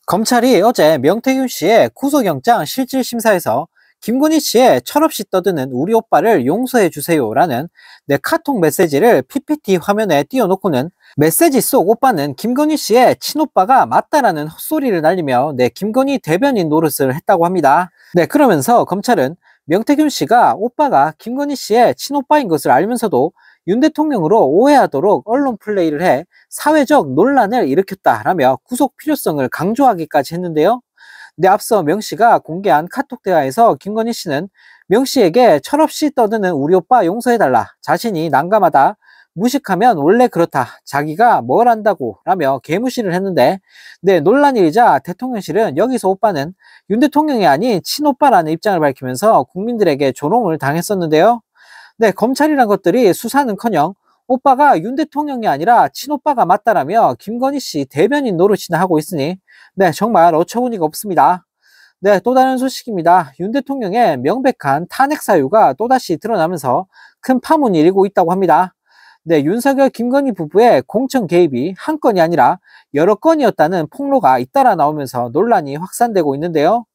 검찰이 어제 명태균 씨의 구속영장 실질심사에서 김건희 씨의 철없이 떠드는 우리 오빠를 용서해 주세요라는 카톡 메시지를 PPT 화면에 띄워놓고는 메시지 속 오빠는 김건희 씨의 친오빠가 맞다라는 헛소리를 날리며 김건희 대변인 노릇을 했다고 합니다. 그러면서 검찰은 명태균 씨가 오빠가 김건희 씨의 친오빠인 것을 알면서도 윤 대통령으로 오해하도록 언론 플레이를 해 사회적 논란을 일으켰다라며 구속 필요성을 강조하기까지 했는데요. 앞서 명 씨가 공개한 카톡 대화에서 김건희 씨는 명 씨에게 철없이 떠드는 우리 오빠 용서해달라. 자신이 난감하다. 무식하면 원래 그렇다. 자기가 뭘 안다고 라며 개무시를 했는데 논란이 일자 대통령실은 여기서 오빠는 윤 대통령이 아닌 친오빠라는 입장을 밝히면서 국민들에게 조롱을 당했었는데요. 검찰이란 것들이 수사는커녕 오빠가 윤 대통령이 아니라 친오빠가 맞다라며 김건희 씨 대변인 노릇이나 하고 있으니 정말 어처구니가 없습니다. 또 다른 소식입니다. 윤 대통령의 명백한 탄핵 사유가 또다시 드러나면서 큰 파문이 일고 있다고 합니다. 윤석열 김건희 부부의 공천 개입이 한 건이 아니라 여러 건이었다는 폭로가 잇따라 나오면서 논란이 확산되고 있는데요.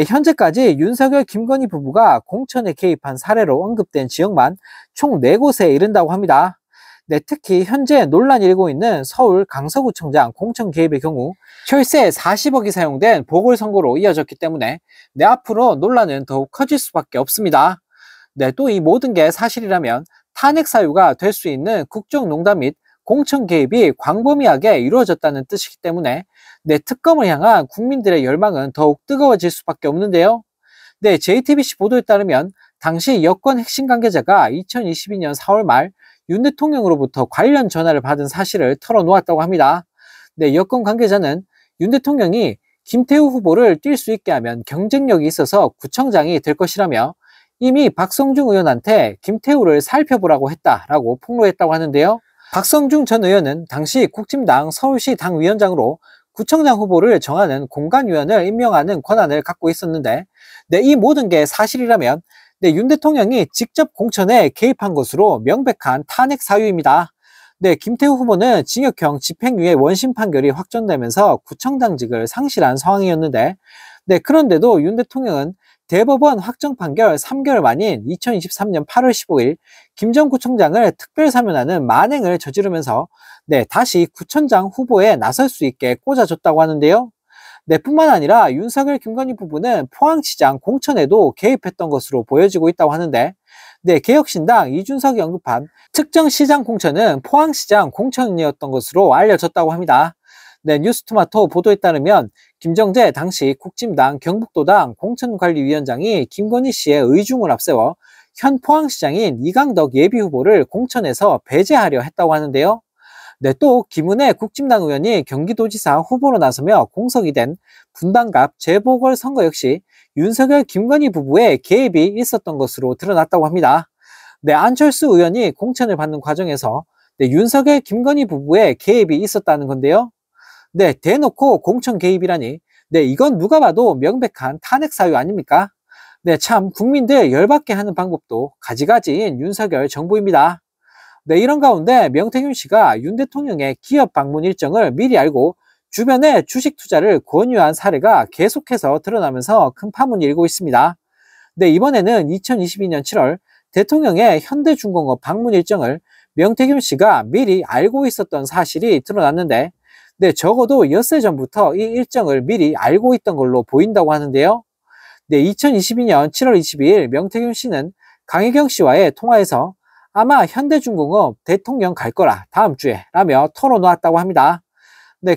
현재까지 윤석열 김건희 부부가 공천에 개입한 사례로 언급된 지역만 총 4곳에 이른다고 합니다. 특히 현재 논란이 일고 있는 서울 강서구청장 공천 개입의 경우 혈세 40억이 사용된 보궐선거로 이어졌기 때문에 앞으로 논란은 더욱 커질 수밖에 없습니다. 또 이 모든 게 사실이라면 탄핵 사유가 될 수 있는 국정농단 및 공천 개입이 광범위하게 이루어졌다는 뜻이기 때문에 특검을 향한 국민들의 열망은 더욱 뜨거워질 수밖에 없는데요. JTBC 보도에 따르면 당시 여권 핵심 관계자가 2022년 4월 말 윤 대통령으로부터 관련 전화를 받은 사실을 털어놓았다고 합니다. 여권 관계자는 윤 대통령이 김태우 후보를 뛸 수 있게 하면 경쟁력이 있어서 구청장이 될 것이라며 이미 박성중 의원한테 김태우를 살펴보라고 했다라고 폭로했다고 하는데요. 박성중 전 의원은 당시 국힘당 서울시 당위원장으로 구청장 후보를 정하는 공관위원을 임명하는 권한을 갖고 있었는데 이 모든 게 사실이라면 윤 대통령이 직접 공천에 개입한 것으로 명백한 탄핵 사유입니다. 김태우 후보는 징역형 집행유예 원심 판결이 확정되면서 구청장직을 상실한 상황이었는데 그런데도 윤 대통령은 대법원 확정 판결 3개월 만인 2023년 8월 15일 김 전 구청장을 특별 사면하는 만행을 저지르면서 다시 구청장 후보에 나설 수 있게 꽂아줬다고 하는데요. 뿐만 아니라 윤석열 김건희 부부는 포항시장 공천에도 개입했던 것으로 보여지고 있다고 하는데 개혁신당 이준석이 언급한 특정 시장 공천은 포항시장 공천이었던 것으로 알려졌다고 합니다. 뉴스토마토 보도에 따르면 김정재 당시 국진당 경북도당 공천관리위원장이 김건희 씨의 의중을 앞세워 현 포항시장인 이강덕 예비후보를 공천에서 배제하려 했다고 하는데요. 또 김은혜 국진당 의원이 경기도지사 후보로 나서며 공석이 된 분당갑 재보궐선거 역시 윤석열 김건희 부부의 개입이 있었던 것으로 드러났다고 합니다. 안철수 의원이 공천을 받는 과정에서 윤석열 김건희 부부의 개입이 있었다는 건데요. 대놓고 공천 개입이라니 이건 누가 봐도 명백한 탄핵 사유 아닙니까? 참 국민들 열받게 하는 방법도 가지가지인 윤석열 정부입니다. 이런 가운데 명태균 씨가 윤 대통령의 기업 방문 일정을 미리 알고 주변에 주식 투자를 권유한 사례가 계속해서 드러나면서 큰 파문이 일고 있습니다. 이번에는 2022년 7월 대통령의 현대중공업 방문 일정을 명태균 씨가 미리 알고 있었던 사실이 드러났는데 적어도 엿새 전부터 이 일정을 미리 알고 있던 걸로 보인다고 하는데요. 2022년 7월 22일 명태균 씨는 강혜경 씨와의 통화에서 아마 현대중공업 대통령 갈 거라 다음 주에 라며 털어놓았다고 합니다.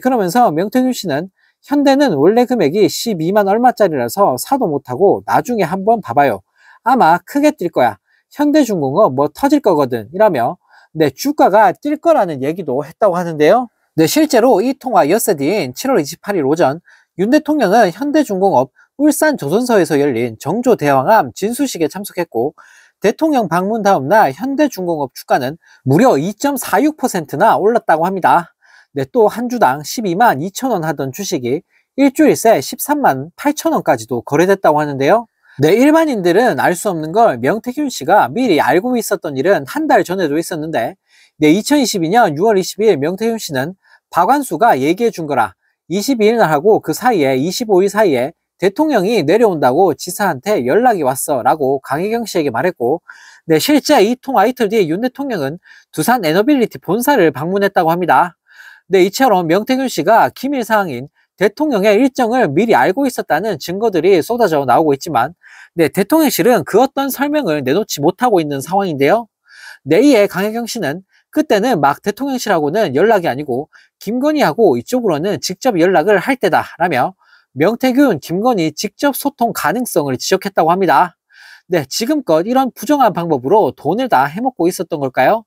그러면서 명태균 씨는 현대는 원래 금액이 12만 얼마짜리라서 사도 못하고 나중에 한번 봐봐요. 아마 크게 뛸 거야. 현대중공업 뭐 터질 거거든 이라며 주가가 뛸 거라는 얘기도 했다고 하는데요. 실제로 이 통화 엿새 뒤인 7월 28일 오전 윤 대통령은 현대중공업 울산조선소에서 열린 정조대왕암 진수식에 참석했고 대통령 방문 다음 날 현대중공업 주가는 무려 2.46%나 올랐다고 합니다. 또 한 주당 12만 2천 원 하던 주식이 일주일 새 13만 8천 원까지도 거래됐다고 하는데요. 일반인들은 알 수 없는 걸 명태균 씨가 미리 알고 있었던 일은 한 달 전에도 있었는데 2022년 6월 20일 명태균 씨는 박완수가 얘기해 준 거라 22일 날 하고 그 사이에 25일 사이에 대통령이 내려온다고 지사한테 연락이 왔어 라고 강혜경 씨에게 말했고, 네, 실제 이 통화 이틀 뒤에 윤 대통령은 두산 에너빌리티 본사를 방문했다고 합니다. 네, 이처럼 명태균 씨가 기밀 사항인 대통령의 일정을 미리 알고 있었다는 증거들이 쏟아져 나오고 있지만, 네, 대통령실은 그 어떤 설명을 내놓지 못하고 있는 상황인데요. 네, 이에 강혜경 씨는 그때는 막 대통령실하고는 연락이 아니고 김건희하고 이쪽으로는 직접 연락을 할 때다 라며 명태균, 김건희 직접 소통 가능성을 지적했다고 합니다. 네, 지금껏 이런 부정한 방법으로 돈을 다 해먹고 있었던 걸까요?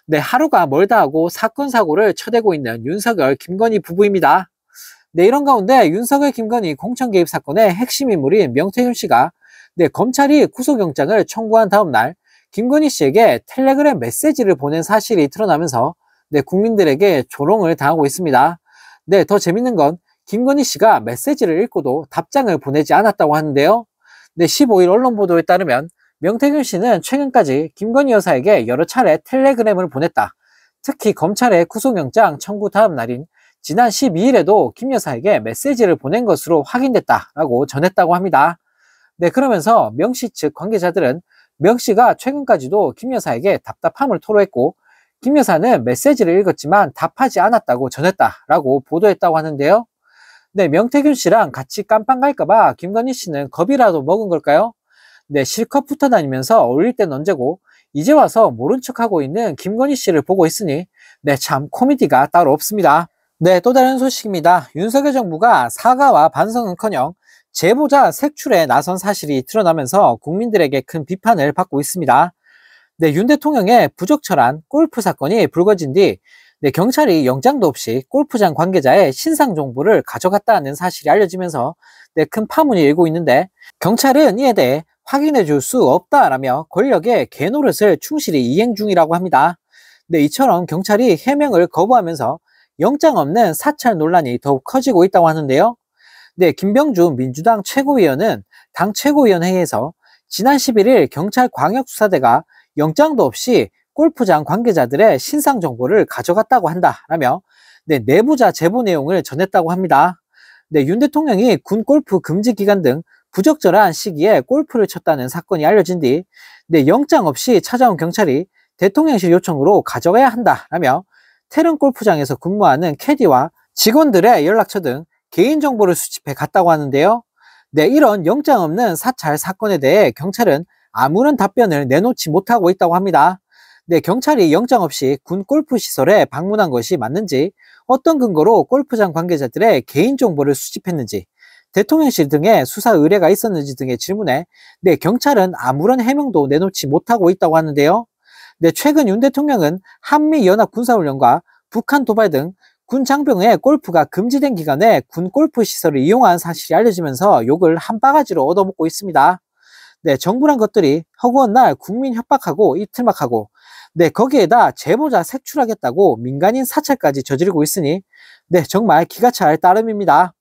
네, 하루가 멀다 하고 사건 사고를 쳐대고 있는 윤석열, 김건희 부부입니다. 네, 이런 가운데 윤석열, 김건희 공천 개입 사건의 핵심 인물인 명태균 씨가 네, 검찰이 구속영장을 청구한 다음 날 김건희 씨에게 텔레그램 메시지를 보낸 사실이 드러나면서 네, 국민들에게 조롱을 당하고 있습니다. 네, 더 재밌는 건 김건희 씨가 메시지를 읽고도 답장을 보내지 않았다고 하는데요. 네, 15일 언론 보도에 따르면 명태균 씨는 최근까지 김건희 여사에게 여러 차례 텔레그램을 보냈다. 특히 검찰의 구속영장 청구 다음 날인 지난 12일에도 김 여사에게 메시지를 보낸 것으로 확인됐다라고 전했다고 합니다. 네, 그러면서 명 씨 측 관계자들은 명 씨가 최근까지도 김 여사에게 답답함을 토로했고 김 여사는 메시지를 읽었지만 답하지 않았다고 전했다라고 보도했다고 하는데요. 네, 명태균 씨랑 같이 깜빵 갈까봐 김건희 씨는 겁이라도 먹은 걸까요? 네, 실컷 붙어 다니면서 어울릴 땐 언제고 이제 와서 모른 척하고 있는 김건희 씨를 보고 있으니 네, 참 코미디가 따로 없습니다. 네, 또 다른 소식입니다. 윤석열 정부가 사과와 반성은커녕 제보자 색출에 나선 사실이 드러나면서 국민들에게 큰 비판을 받고 있습니다. 네, 윤 대통령의 부적절한 골프 사건이 불거진 뒤 네, 경찰이 영장도 없이 골프장 관계자의 신상 정보를 가져갔다는 사실이 알려지면서 네, 큰 파문이 일고 있는데 경찰은 이에 대해 확인해 줄 수 없다라며 권력의 개노릇을 충실히 이행 중이라고 합니다. 네, 이처럼 경찰이 해명을 거부하면서 영장 없는 사찰 논란이 더욱 커지고 있다고 하는데요. 네, 김병준 민주당 최고위원은 당 최고위원회의에서 지난 11일 경찰 광역수사대가 영장도 없이 골프장 관계자들의 신상 정보를 가져갔다고 한다라며 네, 내부자 제보 내용을 전했다고 합니다. 네, 윤 대통령이 군 골프 금지 기간 등 부적절한 시기에 골프를 쳤다는 사건이 알려진 뒤 네, 영장 없이 찾아온 경찰이 대통령실 요청으로 가져가야 한다라며 태릉 골프장에서 근무하는 캐디와 직원들의 연락처 등 개인정보를 수집해 갔다고 하는데요. 네, 이런 영장 없는 사찰 사건에 대해 경찰은 아무런 답변을 내놓지 못하고 있다고 합니다. 네, 경찰이 영장 없이 군 골프 시설에 방문한 것이 맞는지, 어떤 근거로 골프장 관계자들의 개인정보를 수집했는지, 대통령실 등의 수사 의뢰가 있었는지 등의 질문에 네, 경찰은 아무런 해명도 내놓지 못하고 있다고 하는데요. 네, 최근 윤 대통령은 한미연합군사훈련과 북한 도발 등 군 장병의 골프가 금지된 기간에 군 골프 시설을 이용한 사실이 알려지면서 욕을 한 바가지로 얻어먹고 있습니다. 네, 정부란 것들이 허구한 날 국민 협박하고 이틀막하고 네, 거기에다 제보자 색출하겠다고 민간인 사찰까지 저지르고 있으니 네, 정말 기가 찰 따름입니다.